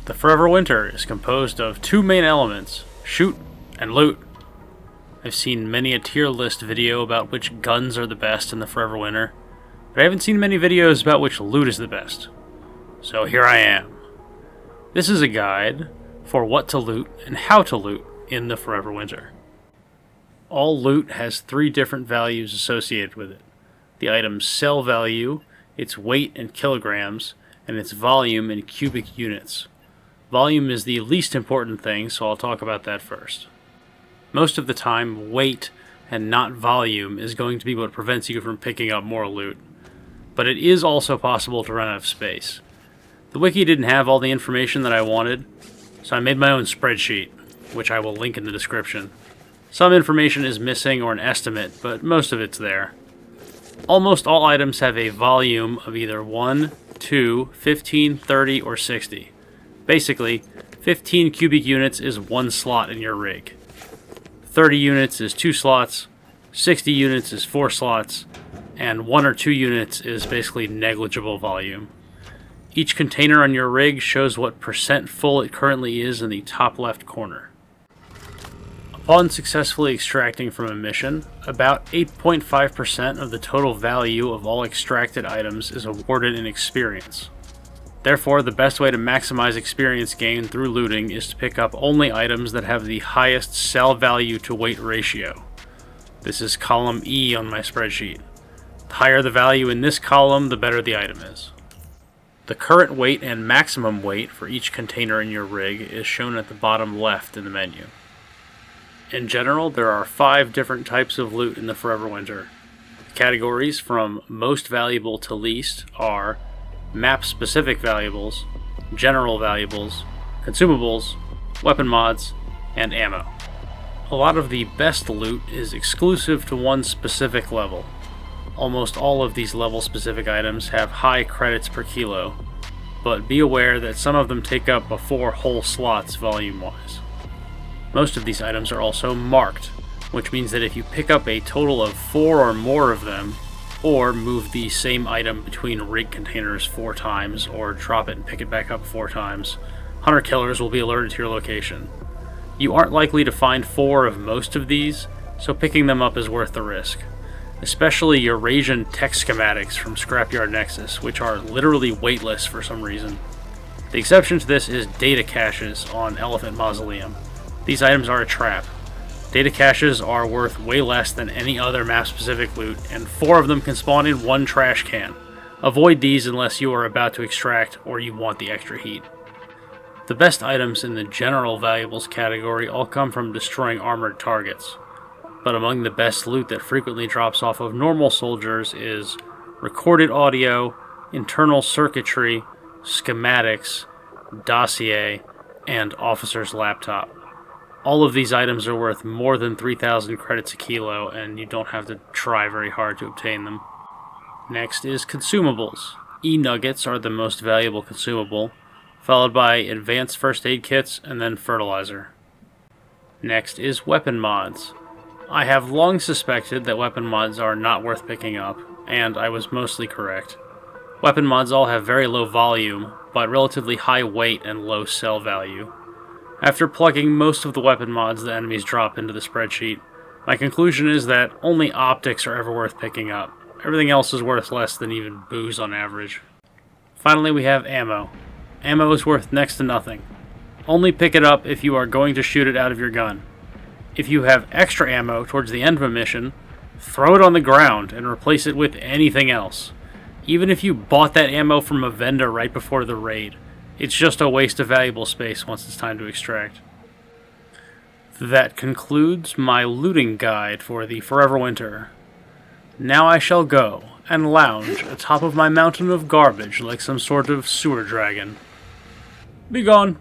The Forever Winter is composed of two main elements, shoot and loot. I've seen many a tier list video about which guns are the best in the Forever Winter, but I haven't seen many videos about which loot is the best. So here I am. This is a guide for what to loot and how to loot in the Forever Winter. All loot has three different values associated with it. The item's sell value, its weight in kilograms, and its volume in cubic units. Volume is the least important thing, so I'll talk about that first. Most of the time, weight and not volume is going to be what prevents you from picking up more loot. But it is also possible to run out of space. The wiki didn't have all the information that I wanted, so I made my own spreadsheet, which I will link in the description. Some information is missing or an estimate, but most of it's there. Almost all items have a volume of either 1, 2, 15, 30, or 60. Basically, 15 cubic units is one slot in your rig. 30 units is 2 slots, 60 units is 4 slots, and 1 or 2 units is basically negligible volume. Each container on your rig shows what percent full it currently is in the top left corner. Upon successfully extracting from a mission, about 8.5% of the total value of all extracted items is awarded in experience. Therefore, the best way to maximize experience gain through looting is to pick up only items that have the highest sell value to weight ratio. This is column E on my spreadsheet. The higher the value in this column, the better the item is. The current weight and maximum weight for each container in your rig is shown at the bottom left in the menu. In general, there are 5 different types of loot in the Forever Winter. The categories from most valuable to least are map-specific valuables, general valuables, consumables, weapon mods, and ammo. A lot of the best loot is exclusive to one specific level. Almost all of these level-specific items have high credits per kilo, but be aware that some of them take up 4 whole slots volume-wise. Most of these items are also marked, which means that if you pick up a total of 4 or more of them, or move the same item between rig containers 4 times, or drop it and pick it back up 4 times, hunter-killers will be alerted to your location. You aren't likely to find 4 of most of these, so picking them up is worth the risk. Especially Eurasian tech schematics from Scrapyard Nexus, which are literally weightless for some reason. The exception to this is data caches on Elephant Mausoleum. These items are a trap. Data caches are worth way less than any other map-specific loot, and 4 of them can spawn in 1 trash can. Avoid these unless you are about to extract or you want the extra heat. The best items in the general valuables category all come from destroying armored targets. But among the best loot that frequently drops off of normal soldiers is recorded audio, internal circuitry, schematics, dossier, and officer's laptop. All of these items are worth more than 3,000 credits a kilo, and you don't have to try very hard to obtain them. Next is consumables. E-nuggets are the most valuable consumable, followed by advanced first aid kits and then fertilizer. Next is weapon mods. I have long suspected that weapon mods are not worth picking up, and I was mostly correct. Weapon mods all have very low volume, but relatively high weight and low sell value. After plugging most of the weapon mods the enemies drop into the spreadsheet, my conclusion is that only optics are ever worth picking up. Everything else is worth less than even booze on average. Finally, we have ammo. Ammo is worth next to nothing. Only pick it up if you are going to shoot it out of your gun. If you have extra ammo towards the end of a mission, throw it on the ground and replace it with anything else. Even if you bought that ammo from a vendor right before the raid, it's just a waste of valuable space once it's time to extract. That concludes my looting guide for the Forever Winter. Now I shall go and lounge atop of my mountain of garbage like some sort of sewer dragon. Be gone.